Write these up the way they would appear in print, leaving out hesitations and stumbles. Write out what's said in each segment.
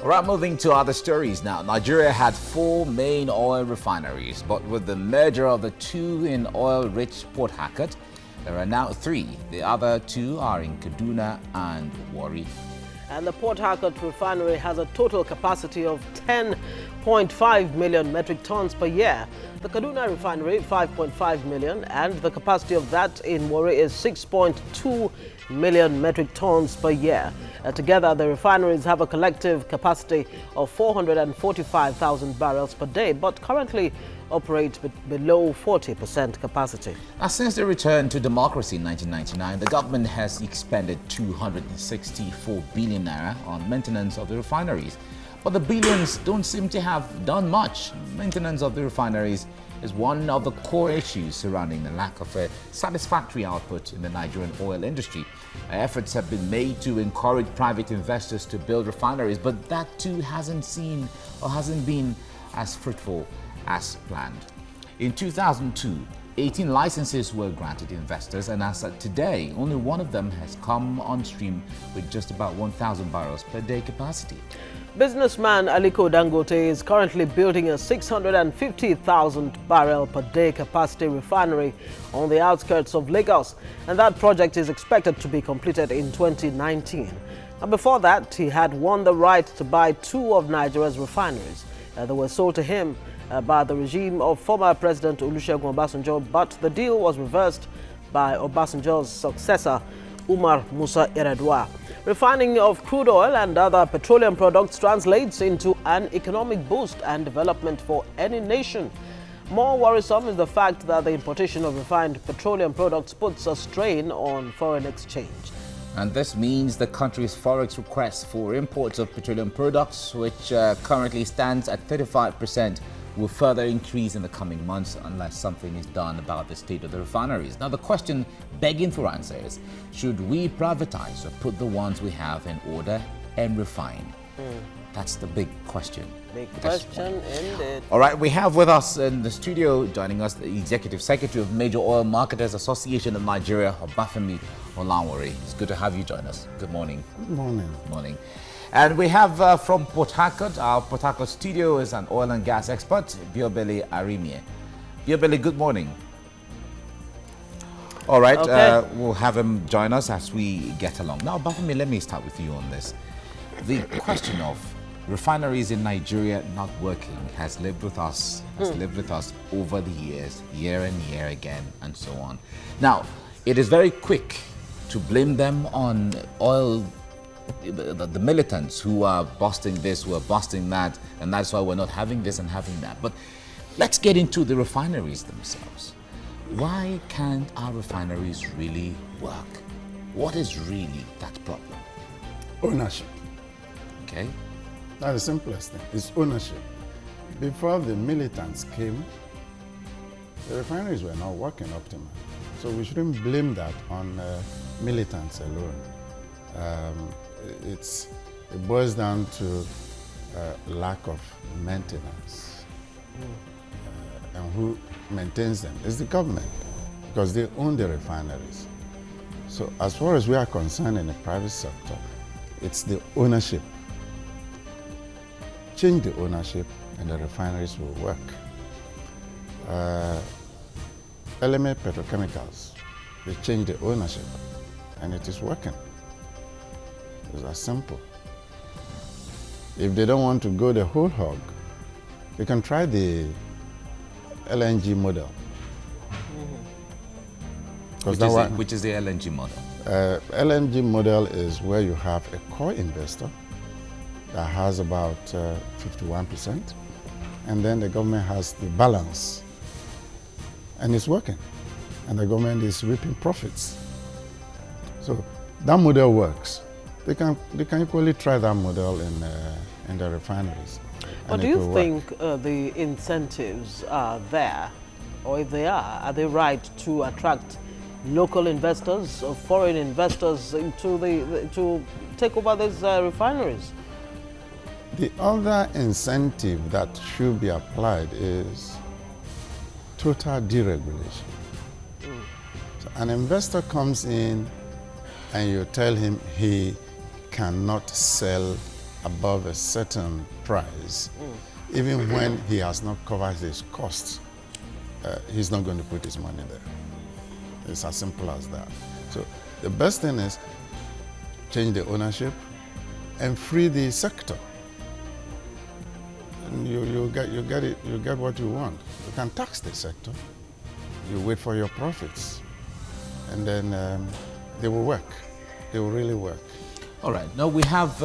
Right, moving to other stories now. Nigeria had 4 main oil refineries, but with the merger of the 2 in oil-rich Port Harcourt, there are now 3. The other 2 are in Kaduna and Warri. And the Port Harcourt refinery has a total capacity of 10.5 million metric tons per year. The Kaduna refinery, 5.5 million, and the capacity of that in Warri is 6.2 million metric tons per year. Together, the refineries have a collective capacity of 445,000 barrels per day, but currently operate below 40% capacity. Now, since the return to democracy in 1999, the government has expended 264 billion naira on maintenance of the refineries. But the billions don't seem to have done much. Maintenance of the refineries is one of the core issues surrounding the lack of a satisfactory output in the Nigerian oil industry. Efforts have been made to encourage private investors to build refineries, but that too hasn't been as fruitful as planned. In 2002, 18 licenses were granted investors, and as of today, only one of them has come on stream with just about 1,000 barrels per day capacity. Businessman Aliko Dangote is currently building a 650,000 barrel per day capacity refinery on the outskirts of Lagos, and that project is expected to be completed in 2019. And before that, he had won the right to buy 2 of Nigeria's refineries. They were sold to him by the regime of former President Olusegun Obasanjo, but the deal was reversed by Obasanjo's successor, Umar Musa Yar'Adua. Refining of crude oil and other petroleum products translates into an economic boost and development for any nation. More worrisome is the fact that the importation of refined petroleum products puts a strain on foreign exchange. And this means the country's forex request for imports of petroleum products, which currently stands at 35%, will further increase in the coming months unless something is done about the state of the refineries. Now, the question begging for answers: should we privatize or put the ones we have in order and refine? That's the big question. Big question indeed. All right, we have with us in the studio, joining us, the Executive Secretary of Major Oil Marketers Association of Nigeria, Obafemi Olanwore. It's good to have you join us. Good morning. Good morning. Good morning. And we have from Port Harcourt, our Port Harcourt studio is an oil and gas expert, Biobele Arimie. Biobele, good morning. All right, okay. We'll have him join us as we get along. Now, Bafemi, let me start with you on this. The question of refineries in Nigeria not working has lived with us, over the years, year and year again, and so on. Now, it is very quick to blame them on oil, the militants who are busting this, who are busting that, and that's why we're not having this and having that. But let's get into the refineries themselves. Why can't our refineries really work? What is really that problem? Ownership. Okay. That's the simplest thing. It's ownership. Before the militants came, the refineries were not working optimally. So we shouldn't blame that on militants alone. It boils down to lack of maintenance. And who maintains them? It's the government, because they own the refineries. So as far as we are concerned in the private sector, it's the ownership. Change the ownership and the refineries will work. Element Petrochemicals, they changed the ownership and it is working. It's as simple. If they don't want to go the whole hog, they can try the LNG model. Which is the LNG model? LNG model is where you have a core investor that has about 51%, and then the government has the balance, and it's working, and the government is reaping profits. So that model works. They can equally try that model in the refineries. But do you think the incentives are there, or if they are they right to attract local investors or foreign investors to take over these refineries? The other incentive that should be applied is total deregulation. So an investor comes in and you tell him he cannot sell above a certain price, even when he has not covered his costs, he's not going to put his money there. It's as simple as that. So the best thing is change the ownership and free the sector. And you get what you want. You can tax the sector. You wait for your profits, and then they will work. They will really work. All right. Now we have,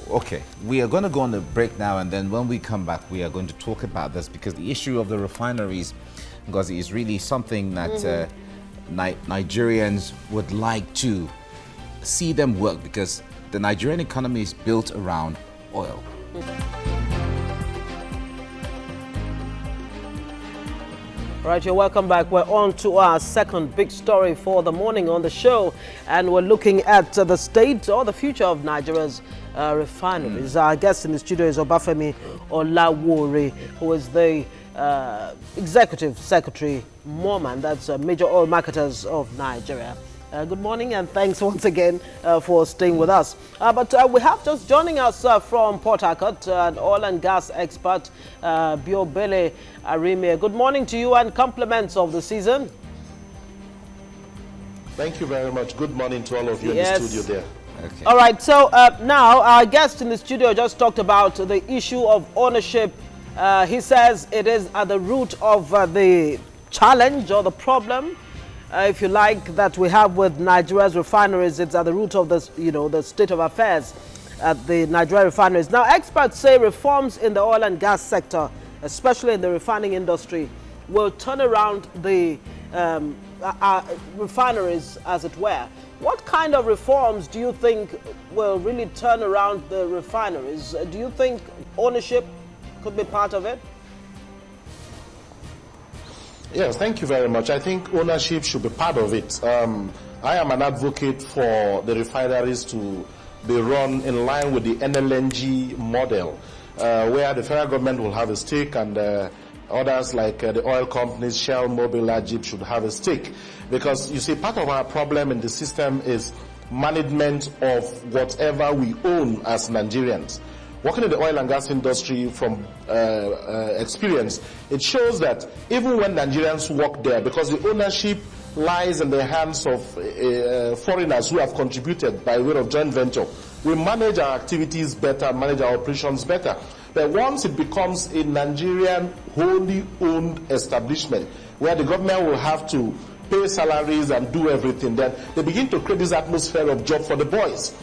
okay, we are going to go on a break now, and then when we come back, we are going to talk about this, because the issue of the refineries, because it is really something that Nigerians would like to see them work, because the Nigerian economy is built around oil. Right, you're welcome back. We're on to our second big story for the morning on the show, and we're looking at the state or the future of Nigeria's refineries. Our guest in the studio is Obafemi Olawore, who is the Executive Secretary, MOMAN, that's Major Oil Marketers of Nigeria. Good morning, and thanks once again for staying with us. But we have just joining us from Port Harcourt, an oil and gas expert, Biobele Arime. Good morning to you, and compliments of the season. Thank you very much. Good morning to all of you in the studio there. Okay. All right, so now our guest in the studio just talked about the issue of ownership. He says it is at the root of the challenge or the problem, if you like, that we have with Nigeria's refineries. It's at the root of this, the state of affairs at the Nigerian refineries. Now, experts say reforms in the oil and gas sector, especially in the refining industry, will turn around the refineries, as it were. What kind of reforms do you think will really turn around the refineries? Do you think ownership could be part of it? Yes, thank you very much. I think ownership should be part of it. I am an advocate for the refineries to be run in line with the NLNG model, where the federal government will have a stake, and others like the oil companies, Shell, Mobil, Ajib, should have a stake. Because you see, part of our problem in the system is management of whatever we own as Nigerians. Working in the oil and gas industry from experience, it shows that even when Nigerians work there, because the ownership lies in the hands of foreigners who have contributed by way of joint venture, we manage our activities better, manage our operations better. But once it becomes a Nigerian wholly owned establishment, where the government will have to pay salaries and do everything, then they begin to create this atmosphere of job for the boys.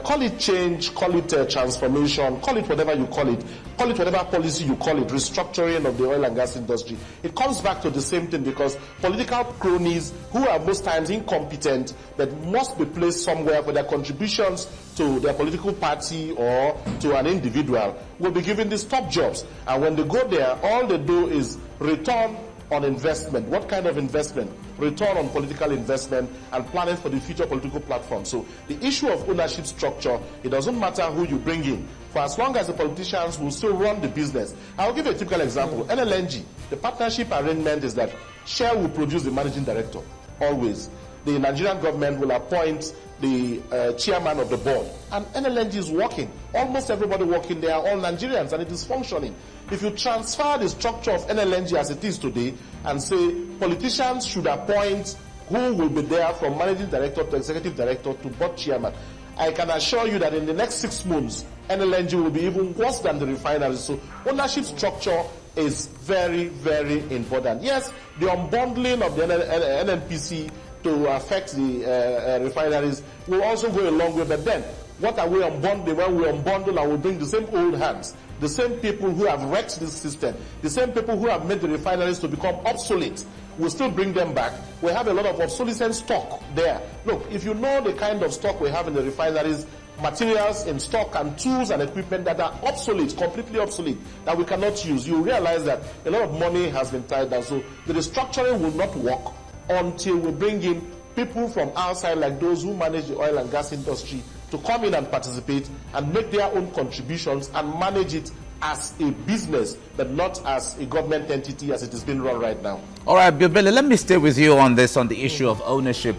Call it change, call it transformation, call it whatever you call it whatever policy you call it, restructuring of the oil and gas industry. It comes back to the same thing, because political cronies who are most times incompetent but must be placed somewhere for their contributions to their political party or to an individual will be given these top jobs. And when they go there, all they do is return on investment. What kind of investment? Return on political investment and planning for the future political platform. So the issue of ownership structure, it doesn't matter who you bring in, for as long as the politicians will still run the business. I'll give you a typical example. NLNG, the partnership arrangement is that Shell will produce the managing director, always. The Nigerian government will appoint the chairman of the board. And NLNG is working. Almost everybody working there are all Nigerians, and it is functioning. If you transfer the structure of NLNG as it is today and say politicians should appoint who will be there from managing director to executive director to board chairman, I can assure you that in the next 6 months, NLNG will be even worse than the refineries. So ownership structure is very, very important. Yes, the unbundling of the NNPC to affect the refineries will also go a long way, but then what are we unbundling? When we unbundle and we bring the same old hands, the same people who have wrecked this system, the same people who have made the refineries to become obsolete, we'll still bring them back. We have a lot of obsolescent stock there. Look, if you know the kind of stock we have in the refineries, materials in stock and tools and equipment that are obsolete, completely obsolete, that we cannot use, you realize that a lot of money has been tied down. So the restructuring will not work until we bring in people from outside, like those who manage the oil and gas industry, to come in and participate and make their own contributions and manage it as a business, but not as a government entity as it is being run right now. All right, Biobele, let me stay with you on this, on the issue of ownership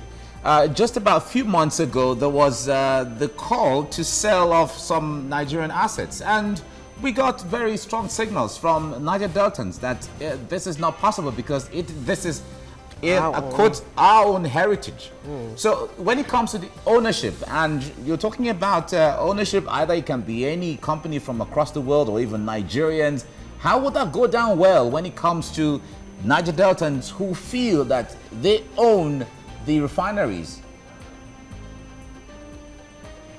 Just about a few months ago, there was the call to sell off some Nigerian assets, and we got very strong signals from Niger Deltans that this is not possible because this is quote, our own heritage. So when it comes to the ownership, and you're talking about ownership, either it can be any company from across the world or even Nigerians, how would that go down well when it comes to Niger Deltans who feel that they own the refineries?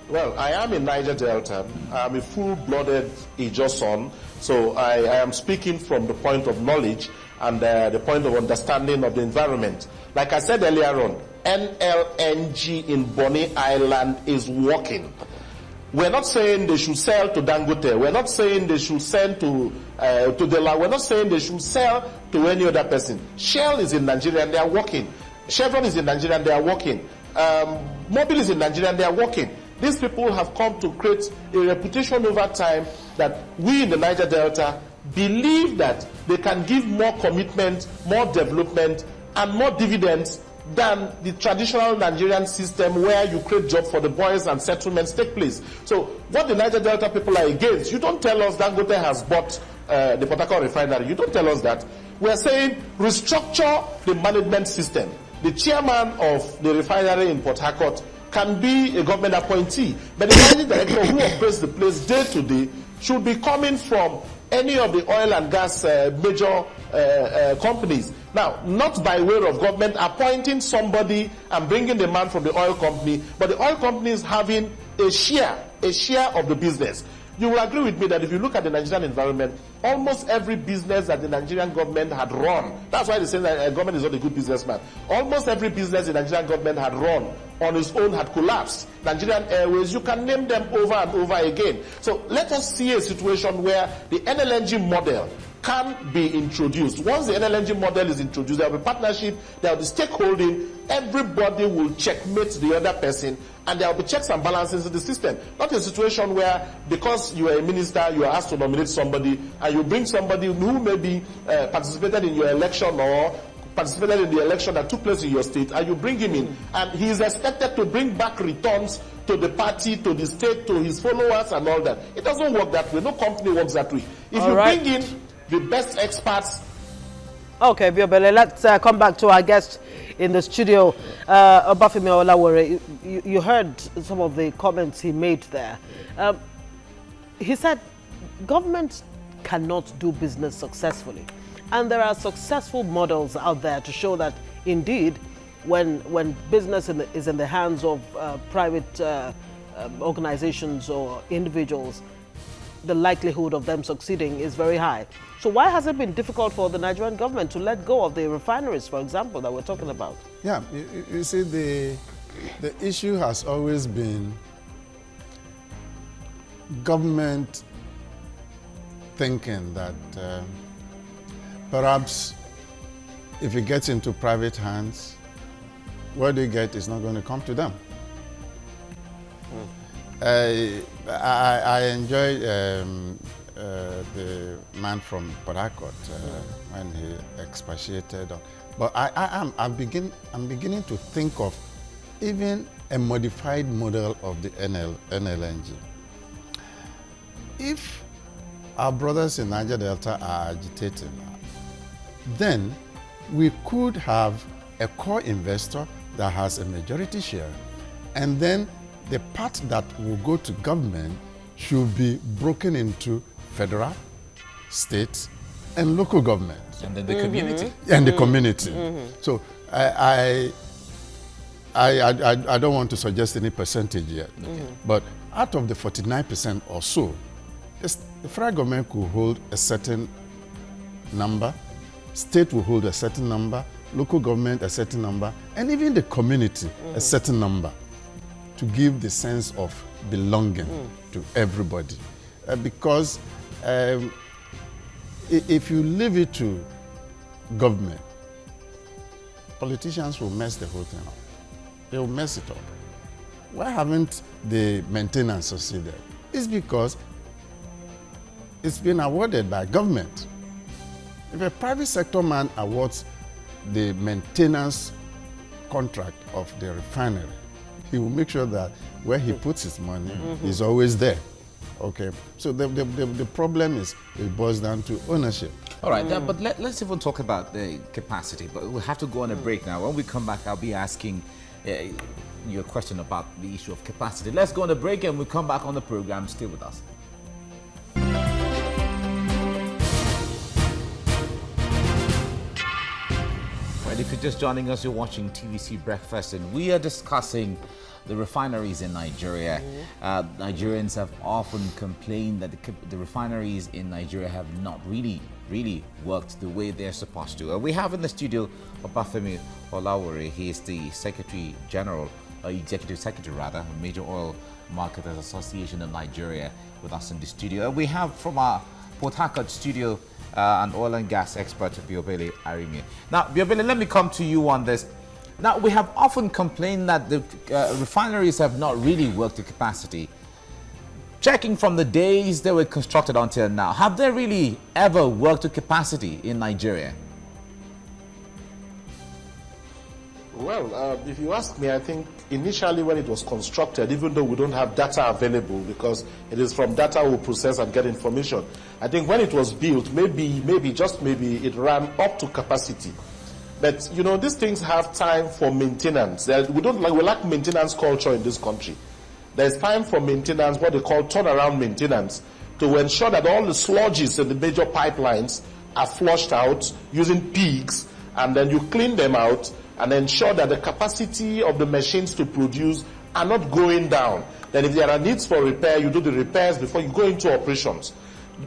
Well, I am a Niger Delta. I'm a full-blooded Ijo son, so I am speaking from the point of knowledge and the point of understanding of the environment. Like I said earlier on, NLNG in Bonny Island is working. We're not saying they should sell to Dangote. We're not saying they should sell to Dela. We're not saying they should sell to any other person. Shell is in Nigeria and they are working. Chevron is in Nigeria and they are working. Mobil is in Nigeria and they are working. These people have come to create a reputation over time that we in the Niger Delta believe that they can give more commitment, more development, and more dividends than the traditional Nigerian system where you create jobs for the boys and settlements take place. So what the Niger Delta people are against, you don't tell us Dangote has bought the Port Harcourt refinery. You don't tell us that. We are saying restructure the management system. The chairman of the refinery in Port Harcourt can be a government appointee, but the managing director who operates the place day to day should be coming from any of the oil and gas major companies. Now, not by way of government appointing somebody and bringing the man from the oil company, but the oil company is having a share of the business. You will agree with me that if you look at the Nigerian environment, almost every business that the Nigerian government had run, that's why they say that government is not a good businessman. Almost every business the Nigerian government had run on its own had collapsed. Nigerian Airways, you can name them over and over again. So let us see a situation where the NLNG model can be introduced. Once the NLNG model is introduced, there will be partnership, there will be stakeholding, everybody will checkmate the other person, and there will be checks and balances in the system. Not a situation where, because you are a minister, you are asked to nominate somebody, and you bring somebody who maybe participated in your election or participated in the election that took place in your state, and you bring him in, and he is expected to bring back returns to the party, to the state, to his followers and all that. It doesn't work that way. No company works that way. If you bring in the best experts. Okay, Biobele, let's come back to our guest in the studio, Obafemi Olawore. You heard some of the comments he made there. He said government cannot do business successfully. And there are successful models out there to show that indeed, when business is in the hands of private organizations or individuals, the likelihood of them succeeding is very high. So why has it been difficult for the Nigerian government to let go of the refineries, for example, that we're talking about? Yeah, you see, the issue has always been government thinking that perhaps if it gets into private hands, what they get is not going to come to them. I enjoyed the man from Port Harcourt when he expatiated on, but I'm beginning to think of even a modified model of the NLNG. If our brothers in Niger Delta are agitating, then we could have a core investor that has a majority share, and then the part that will go to government should be broken into federal, state, and local government. And then the community. And the community. So I don't want to suggest any percentage yet, but out of the 49% or so, the federal government could hold a certain number, state will hold a certain number, local government a certain number, and even the community a certain number, to give the sense of belonging to everybody. Because if you leave it to government, politicians will mess the whole thing up. They will mess it up. Why haven't the maintenance succeeded? It's because it's been awarded by government. If a private sector man awards the maintenance contract of the refinery, he will make sure that where he puts his money is always there. Okay, so the problem is it boils down to ownership. All right, but let's even talk about the capacity. But we'll have to go on a break now. When we come back, I'll be asking your question about the issue of capacity. Let's go on a break, and we'll come back on the program. Stay with us. Right, if you're just joining us, you're watching TVC Breakfast, and we are discussing the refineries in Nigeria. Nigerians have often complained that the refineries in Nigeria have not really worked the way they're supposed to. We have in the studio Obafemi Olawore. He is the Secretary General, Executive Secretary rather, Major Oil Marketers Association of Nigeria, with us in the studio. We have from our Port Harcourt studio an oil and gas expert, Biobele Arimi. Now, Biobele, let me come to you on this. Now, we have often complained that the refineries have not really worked to capacity. Checking from the days they were constructed until now, have they really ever worked to capacity in Nigeria? Well, if you ask me, I think initially when it was constructed, even though we don't have data available because it is from data we process and get information, I think when it was built, maybe, just maybe, it ran up to capacity. But, you know, these things have time for maintenance. We lack maintenance culture in this country. There's time for maintenance, what they call turnaround maintenance, to ensure that all the sludges in the major pipelines are flushed out using pigs, and then you clean them out and ensure that the capacity of the machines to produce are not going down. Then if there are needs for repair, you do the repairs before you go into operations.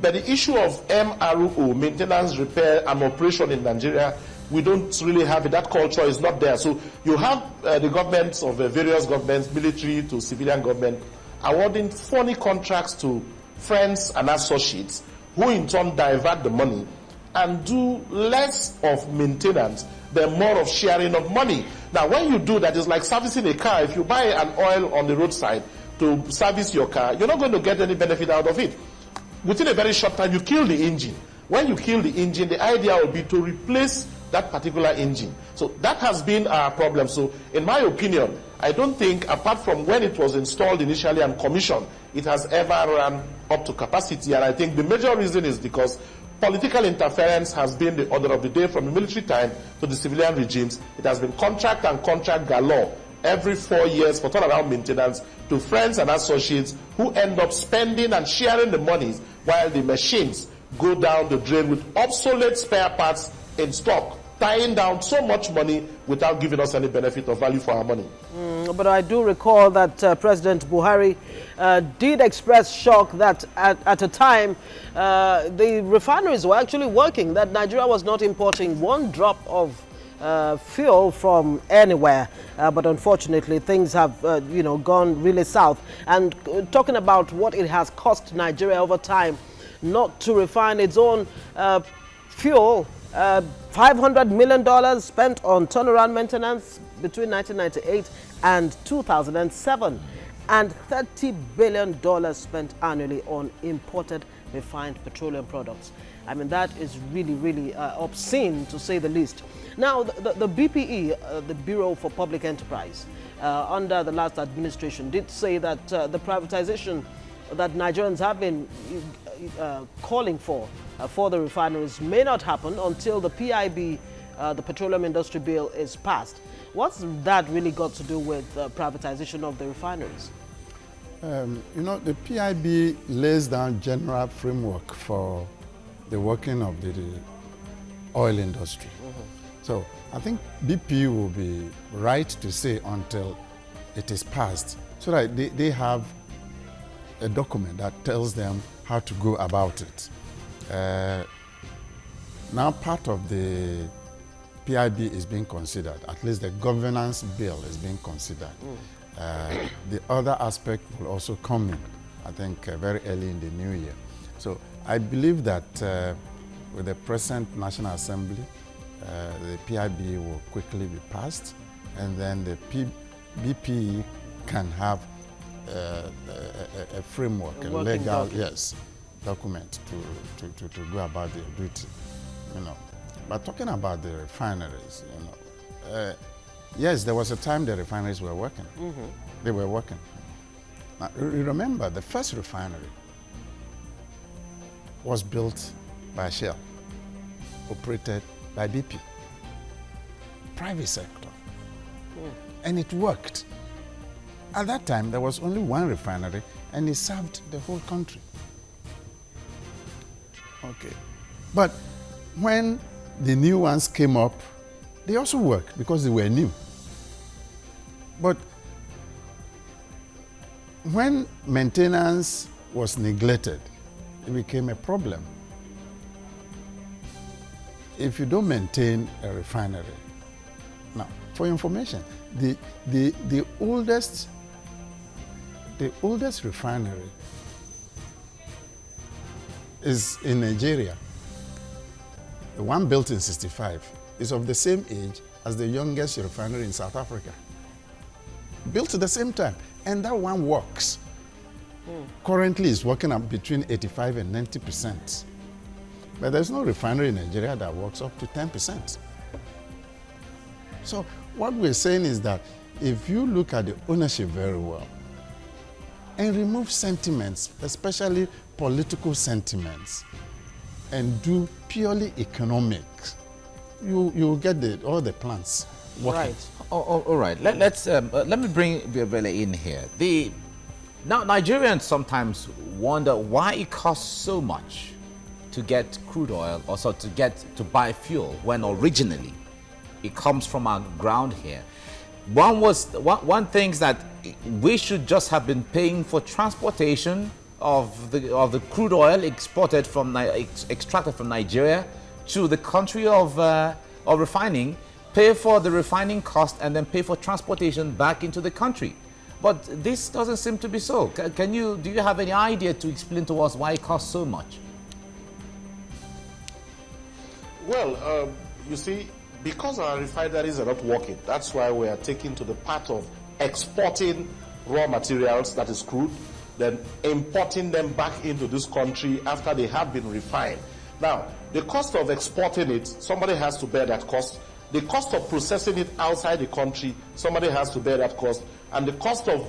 But the issue of MRO, maintenance, repair, and operation in Nigeria, we don't really have it. That culture is not there. So you have the governments of various governments, military to civilian government, awarding phony contracts to friends and associates who in turn divert the money and do less of maintenance, than more of sharing of money. Now, when you do that, it's like servicing a car. If you buy an oil on the roadside to service your car, you're not going to get any benefit out of it. Within a very short time, you kill the engine. When you kill the engine, the idea will be to replace that particular engine. So that has been our problem. So in my opinion, I don't think, apart from when it was installed initially and commissioned, it has ever run up to capacity. And I think the major reason is because political interference has been the order of the day from the military time to the civilian regimes. It has been contract and contract galore every 4 years for turnaround maintenance to friends and associates who end up spending and sharing the monies while the machines go down the drain with obsolete spare parts in stock, tying down so much money without giving us any benefit or value for our money. But I do recall that President Buhari did express shock that at a time the refineries were actually working, that Nigeria was not importing one drop of fuel from anywhere. But unfortunately, things have gone really south. And talking about what it has cost Nigeria over time not to refine its own fuel, $500 million spent on turnaround maintenance between 1998 and 2007, and $30 billion spent annually on imported refined petroleum products. I mean, that is really obscene, to say the least. Now, the BPE, the Bureau for Public Enterprise, under the last administration, did say that the privatization that Nigerians have been calling for the refineries may not happen until the PIB, the Petroleum Industry Bill, is passed. What's that really got to do with privatization of the refineries? The PIB lays down general framework for the working of the oil industry. So I think BP will be right to say until it is passed, so that they have a document that tells them how to go about it. Now part of the PIB is being considered, at least the governance bill is being considered. The other aspect will also come in, I think, very early in the new year. So I believe that with the present National Assembly, the PIB will quickly be passed, and then the BP can have a framework, a legal document to go about their duty. But talking about the refineries, Yes, there was a time the refineries were working. They were working. Now, you remember, the first refinery was built by Shell, operated by BP, private sector. And it worked. At that time, there was only one refinery, and it served the whole country. Okay. But when the new ones came up, they also worked because they were new. But when maintenance was neglected, it became a problem. If you don't maintain a refinery, now, for information, the oldest refinery is in Nigeria. The one built in '65 is of the same age as the youngest refinery in South Africa. Built at the same time, and that one works. Currently, it's working up between 85 and 90%. But there's no refinery in Nigeria that works up to 10%. So what we're saying is that if you look at the ownership very well and remove sentiments, especially political sentiments, and do purely economics, you'll get all the plans working. Right. All right. Let me bring Biabele in here. Now Nigerians sometimes wonder why it costs so much to get crude oil, also to buy fuel, when originally it comes from our ground here. One thing is that we should just have been paying for transportation of the crude oil extracted from Nigeria to the country of refining, pay for the refining cost, and then pay for transportation back into the country. But this doesn't seem to be so. Do you have any idea to explain to us why it costs so much? Well, you see, because our refineries are not working, that's why we are taking to the path of exporting raw materials, that is crude, then importing them back into this country after they have been refined. Now, the cost of exporting it, somebody has to bear that cost. The cost of processing it outside the country, somebody has to bear that cost. And the cost of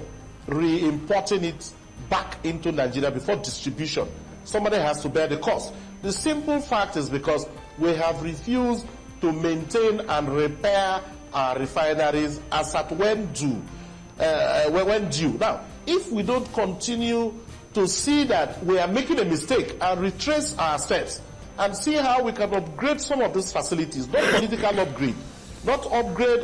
re-importing it back into Nigeria before distribution, somebody has to bear the cost. The simple fact is because we have refused to maintain and repair our refineries as at when due. Now, if we don't continue to see that we are making a mistake and retrace our steps and see how we can upgrade some of these facilities, not political upgrade, not upgrade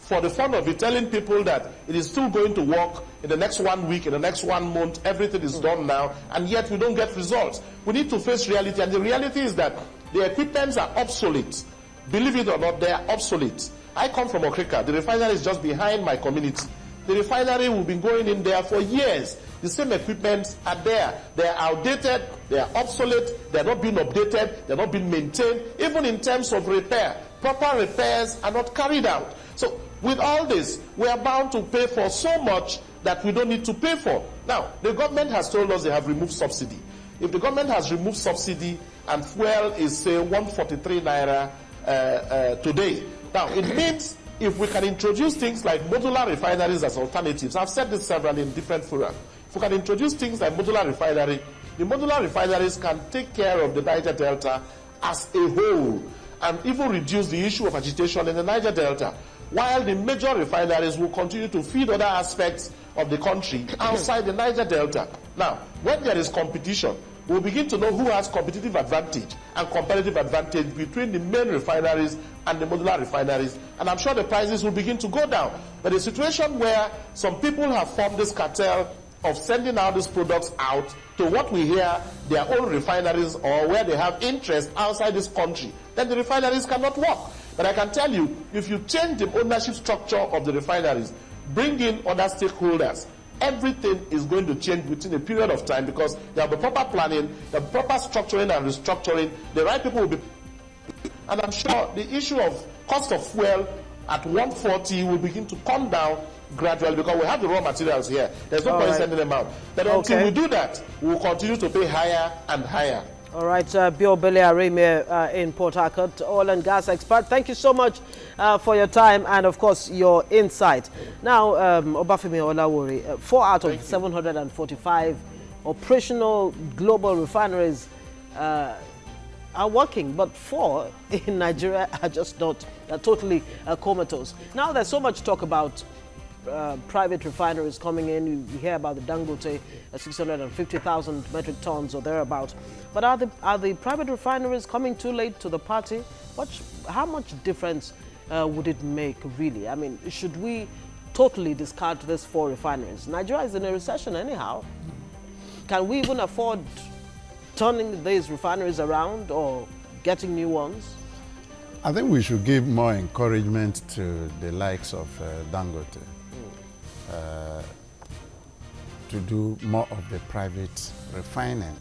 for the fun of it, telling people that it is still going to work in the next 1 week, in the next 1 month, everything is done now, and yet we don't get results. We need to face reality, and the reality is that the equipments are obsolete. Believe it or not, they are obsolete. I come from Okrika. The refinery is just behind my community. The refinery will be going in there for years. The same equipment are there. They are outdated, they are obsolete, they are not being updated, they are not being maintained. Even in terms of repair, proper repairs are not carried out. So with all this, we are bound to pay for so much that we don't need to pay for. Now, the government has told us they have removed subsidy. If the government has removed subsidy and fuel is, say, 143 naira today, now it means if we can introduce things like modular refineries as alternatives, I've said this several in different fora. If we can introduce things like modular refinery, the modular refineries can take care of the Niger Delta as a whole and even reduce the issue of agitation in the Niger Delta, while the major refineries will continue to feed other aspects of the country outside the Niger Delta. Now, when there is competition, we'll begin to know who has competitive advantage and competitive advantage between the main refineries and the modular refineries, and I'm sure the prices will begin to go down. But a situation where some people have formed this cartel of sending out these products out to what we hear their own refineries or where they have interest outside this country, then the refineries cannot work. But I can tell you, if you change the ownership structure of the refineries, bring in other stakeholders, everything is going to change within a period of time, because there will be proper planning, the proper structuring and restructuring, the right people will be. And I'm sure the issue of cost of fuel at 140 will begin to come down gradually, because we have the raw materials here. There's no point sending them out. But until we do that, we will continue to pay higher and higher. All right, Biobele Arime in Port Harcourt, oil and gas expert. Thank you so much for your time and, of course, your insight. Now, Obafemi Olawore, 4 out of 745 operational global refineries are working, but 4 in Nigeria are just not, totally comatose. Now, there's so much talk about private refineries coming in. You hear about the Dangote, 650,000 metric tons or thereabouts. But are the private refineries coming too late to the party? How much difference would it make, really? I mean, should we totally discard these 4 refineries? Nigeria is in a recession anyhow. Can we even afford turning these refineries around or getting new ones? I think we should give more encouragement to the likes of Dangote to do more of the private refining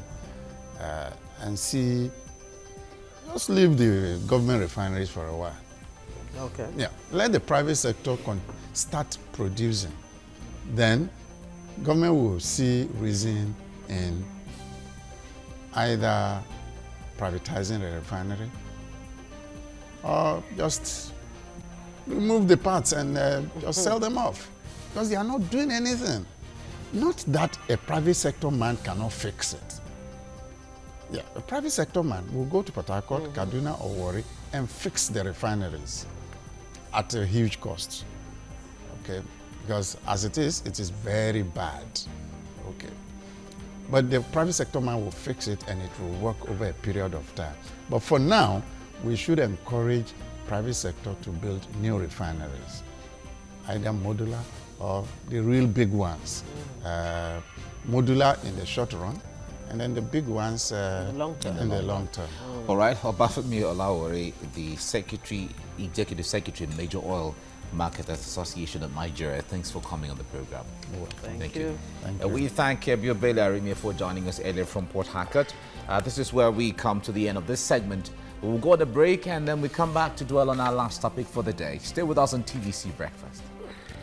and just leave the government refineries for a while. Okay. Yeah, let the private sector start producing. Then government will see reason in either privatizing the refinery or just remove the parts and just sell them off, because they are not doing anything. Not that a private sector man cannot fix it. Yeah, a private sector man will go to Port Harcourt, Kaduna or Warri and fix the refineries at a huge cost. Okay, because as it is very bad. Okay, but the private sector man will fix it and it will work over a period of time. But for now, we should encourage private sector to build new refineries, either modular or the real big ones. Modular in the short run, and then the big ones in the long term. All right, Obafemi Olawore, the Executive Secretary, Major Oil Marketers Association of Nigeria. Thanks for coming on the program. Thank you. Thank you. We thank Biobele Arime for joining us earlier from Port Harcourt. This is where we come to the end of this segment. We'll go on a break and then we come back to dwell on our last topic for the day. Stay with us on TVC Breakfast.